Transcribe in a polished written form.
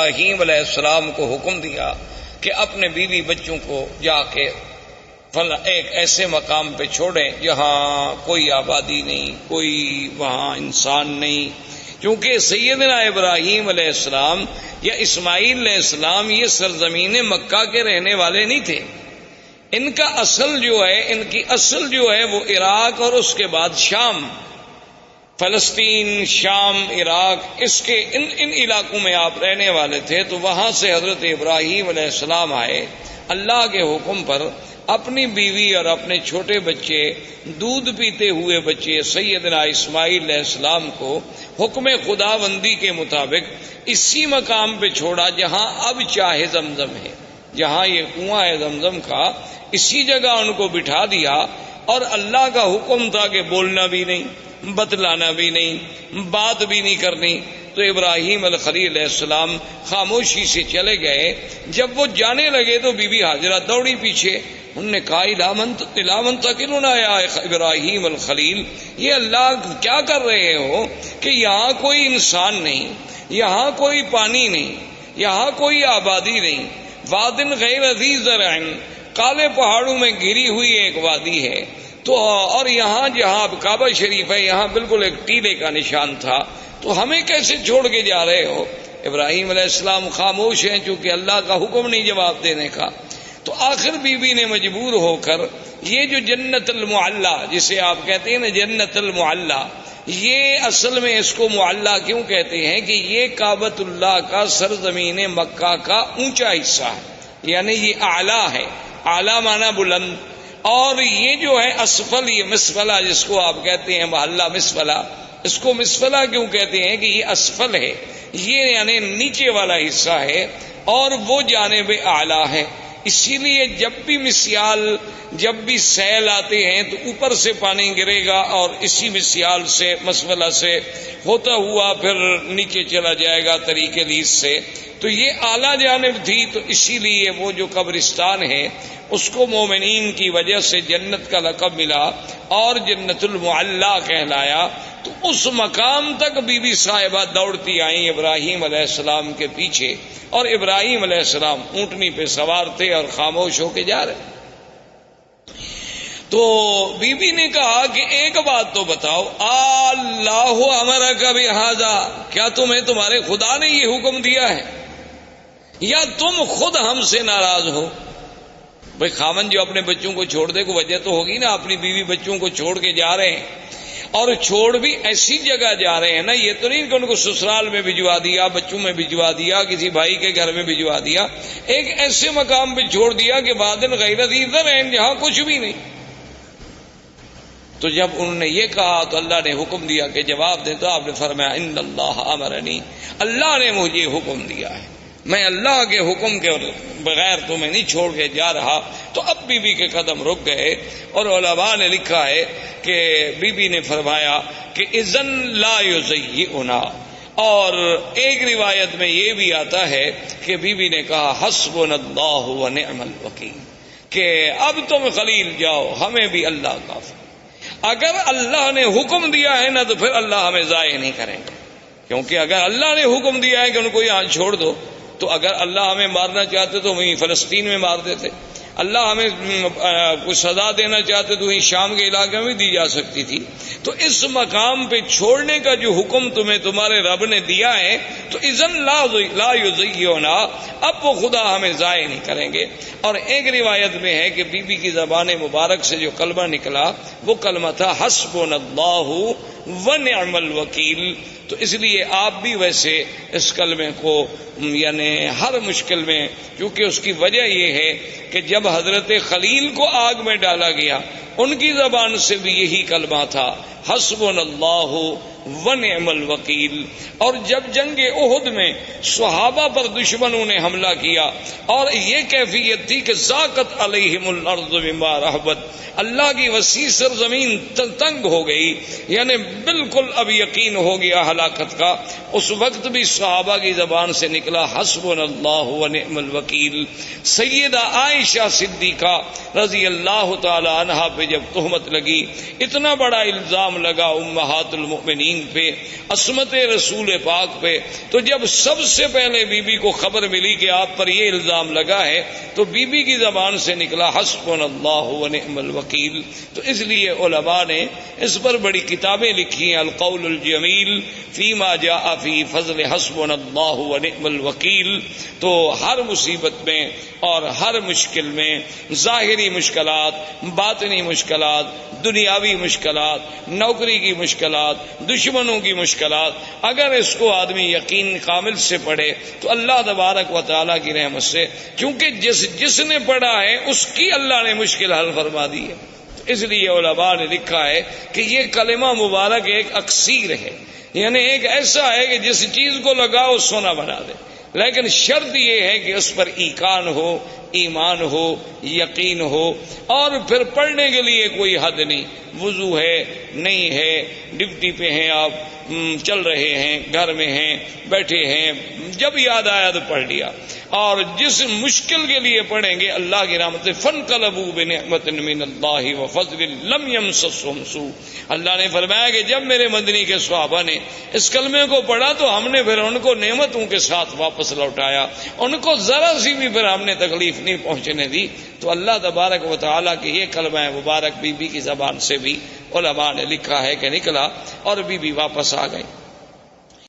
ابراہیم علیہ السلام کو حکم دیا کہ اپنے بیوی بچوں کو جا کے ایک ایسے مقام پہ چھوڑیں جہاں کوئی آبادی نہیں، کوئی وہاں انسان نہیں، کیونکہ سیدنا ابراہیم علیہ السلام یا اسماعیل علیہ السلام یہ سرزمین مکہ کے رہنے والے نہیں تھے۔ ان کا اصل جو ہے، ان کی اصل جو ہے وہ عراق اور اس کے بعد شام، فلسطین، شام، عراق، اس کے ان علاقوں میں آپ رہنے والے تھے۔ تو وہاں سے حضرت ابراہیم علیہ السلام آئے، اللہ کے حکم پر اپنی بیوی اور اپنے چھوٹے بچے، دودھ پیتے ہوئے بچے سیدنا اسماعیل علیہ السلام کو حکم خداوندی کے مطابق اسی مقام پہ چھوڑا جہاں اب چاہ زمزم ہے، جہاں یہ کنواں ہے زمزم کا، اسی جگہ ان کو بٹھا دیا۔ اور اللہ کا حکم تھا کہ بولنا بھی نہیں، بتلانا بھی نہیں، بات بھی نہیں کرنی۔ تو ابراہیم الخلیل علیہ السلام خاموشی سے چلے گئے۔ جب وہ جانے لگے تو بی بی ہاجرہ دوڑی پیچھے، انہوں نے کہا الا من تقلنا یا ابراہیم الخلیل، یہ اللہ کیا کر رہے ہو کہ یہاں کوئی انسان نہیں، یہاں کوئی پانی نہیں، یہاں کوئی آبادی نہیں، وادن غیر ذی زرع، کالے پہاڑوں میں گھری ہوئی ایک وادی ہے، تو اور یہاں جہاں کعبہ شریف ہے یہاں بالکل ایک ٹیلے کا نشان تھا، تو ہمیں کیسے چھوڑ کے جا رہے ہو؟ ابراہیم علیہ السلام خاموش ہیں چونکہ اللہ کا حکم نہیں جواب دینے کا۔ تو آخر بی بی نے مجبور ہو کر یہ جو جنت المعلا جسے آپ کہتے ہیں نا جنت المعلا، یہ اصل میں اس کو معلا کیوں کہتے ہیں کہ یہ کعبۃ اللہ کا سرزمین مکہ کا اونچا حصہ ہے، یعنی یہ اعلیٰ ہے، اعلیٰ معنی بلند، اور یہ جو ہے اسفل، یہ مسفلہ جس کو آپ کہتے ہیں محلہ مسفلہ، اس کو مسفلہ کیوں کہتے ہیں کہ یہ اسفل ہے، یہ یعنی نیچے والا حصہ ہے اور وہ جانب اعلیٰ ہے۔ اسی لیے جب بھی مسیال، جب بھی سیل آتے ہیں تو اوپر سے پانی گرے گا اور اسی مسیال سے، مسفلہ سے ہوتا ہوا پھر نیچے چلا جائے گا طریق لیس سے۔ تو یہ اعلیٰ جانب تھی، تو اسی لیے وہ جو قبرستان ہے اس کو مومنین کی وجہ سے جنت کا لقب ملا اور جنت المعلا کہلایا۔ تو اس مقام تک بی بی صاحبہ دوڑتی آئیں ابراہیم علیہ السلام کے پیچھے، اور ابراہیم علیہ السلام اونٹنی پہ سوار تھے اور خاموش ہو کے جا رہے۔ تو بی بی نے کہا کہ ایک بات تو بتاؤ، اللہ امرک بہذا، کیا تمہیں تمہارے خدا نے یہ حکم دیا ہے یا تم خود ہم سے ناراض ہو؟ بھئی خامن جو اپنے بچوں کو چھوڑ دے کو وجہ تو ہوگی نا، اپنی بیوی بچوں کو چھوڑ کے جا رہے ہیں، اور چھوڑ بھی ایسی جگہ جا رہے ہیں نا، یہ تو نہیں کہ ان کو سسرال میں بھجوا دیا، بچوں میں بھجوا دیا، کسی بھائی کے گھر میں بھجوا دیا، ایک ایسے مقام پہ چھوڑ دیا کہ وادن غیر ذی زرع، جہاں کچھ بھی نہیں۔ تو جب انہوں نے یہ کہا تو اللہ نے حکم دیا کہ جواب دیں، تو آپ نے فرمایا ان اللہ امرنی، اللہ نے مجھے حکم دیا ہے، میں اللہ کے حکم کے بغیر تمہیں نہیں چھوڑ کے جا رہا۔ تو اب بی بی کے قدم رک گئے، اور علماء نے لکھا ہے کہ بی بی نے فرمایا کہ اذن لا یضیعنا، اور ایک روایت میں یہ بھی آتا ہے کہ بی بی نے کہا حسبنا اللہ ونعم الوکیل، کہ اب تم خلیل جاؤ، ہمیں بھی اللہ کافی۔ اگر اللہ نے حکم دیا ہے نا تو پھر اللہ ہمیں ضائع نہیں کریں گے، کیونکہ اگر اللہ نے حکم دیا ہے کہ ان کو یہاں چھوڑ دو، تو اگر اللہ ہمیں مارنا چاہتے تو وہیں فلسطین میں مار دیتے، اللہ ہمیں کچھ سزا دینا چاہتے تو وہیں شام کے علاقے میں دی جا سکتی تھی۔ تو اس مقام پہ چھوڑنے کا جو حکم تمہیں تمہارے رب نے دیا ہے، تو اذن لا یضیعنا، اب وہ خدا ہمیں ضائع نہیں کریں گے۔ اور ایک روایت میں ہے کہ بی بی کی زبان مبارک سے جو کلمہ نکلا وہ کلمہ تھا حسبنا اللہ ونعم الوکیل۔ تو اس لیے آپ بھی ویسے اس کلمے کو یعنی ہر مشکل میں، کیونکہ اس کی وجہ یہ ہے کہ جب حضرت خلیل کو آگ میں ڈالا گیا ان کی زبان سے بھی یہی کلمہ تھا حسبنا اللہ ونعم الوکیل۔ اور جب جنگ احد میں صحابہ پر دشمنوں نے حملہ کیا اور یہ کیفیت تھی کہ ذاقت علیہم الارض بما رحبت، اللہ کی وسیع سرزمین تنگ ہو گئی، یعنی بالکل اب یقین ہو گیا ہلاکت کا، اس وقت بھی صحابہ کی زبان سے نکلا حسبنا اللہ ونعم الوکیل۔ سیدہ عائشہ صدیقہ رضی اللہ تعالی عنہا پہ جب تہمت لگی، اتنا بڑا الزام لگا امہات المؤمنین امین پہ، عصمت رسول پاک پہ. تو جب سب سے پہلے بی بی کو خبر ملی کہ آپ پر یہ الزام لگا ہے تو بی بی کی زبان سے نکلا حسبنا اللہ ونعم الوکیل. تو اس لیے علماء نے اس پر بڑی کتابیں لکھی ہیں، القول الجمیل فیما جاء فی فضل حسبنا اللہ ونعم الوکیل. تو ہر مصیبت میں اور ہر مشکل میں، ظاہری مشکلات، باطنی مشکلات، دنیاوی مشکلات، نوکری کی مشکلات، دشمنوں کی مشکلات، اگر اس کو آدمی یقین کامل سے پڑھے تو اللہ تبارک و تعالیٰ کی رحمت سے، کیونکہ جس نے پڑھا ہے اس کی اللہ نے مشکل حل فرما دی ہے. اس لیے علماء نے لکھا ہے کہ یہ کلمہ مبارک ایک اکسیر ہے، یعنی ایک ایسا ہے کہ جس چیز کو لگاؤ سونا بنا دے. لیکن شرط یہ ہے کہ اس پر ایقان ہو، ایمان ہو، یقین ہو. اور پھر پڑھنے کے لیے کوئی حد نہیں، وضو ہے نہیں ہے، ڈیوٹی پہ ہیں آپ، چل رہے ہیں، گھر میں ہیں، بیٹھے ہیں، جب یاد آیا تو پڑھ لیا. اور جس مشکل کے لیے پڑھیں گے اللہ کی رحمت سے، فَانْقَلَبُوا بِنِعْمَةٍ مِّنَ اللَّهِ وَفَضْلٍ لَمْ يَمْسَسْهُمْ سُوءٌ. اللہ نے فرمایا کہ جب میرے مدنی کے صحابہ نے اس کلمے کو پڑھا تو ہم نے پھر ان کو نعمتوں کے ساتھ واپس لوٹایا، ان کو ذرا سی بھی پھر ہم نے تکلیف نہیں پہنچنے دی. تو اللہ تبارک و تعالیٰ کی یہ کلمہ مبارک بی بی کی زبان سے بھی علماء نے لکھا ہے کہ نکلا اور بی بی واپس آ گئی.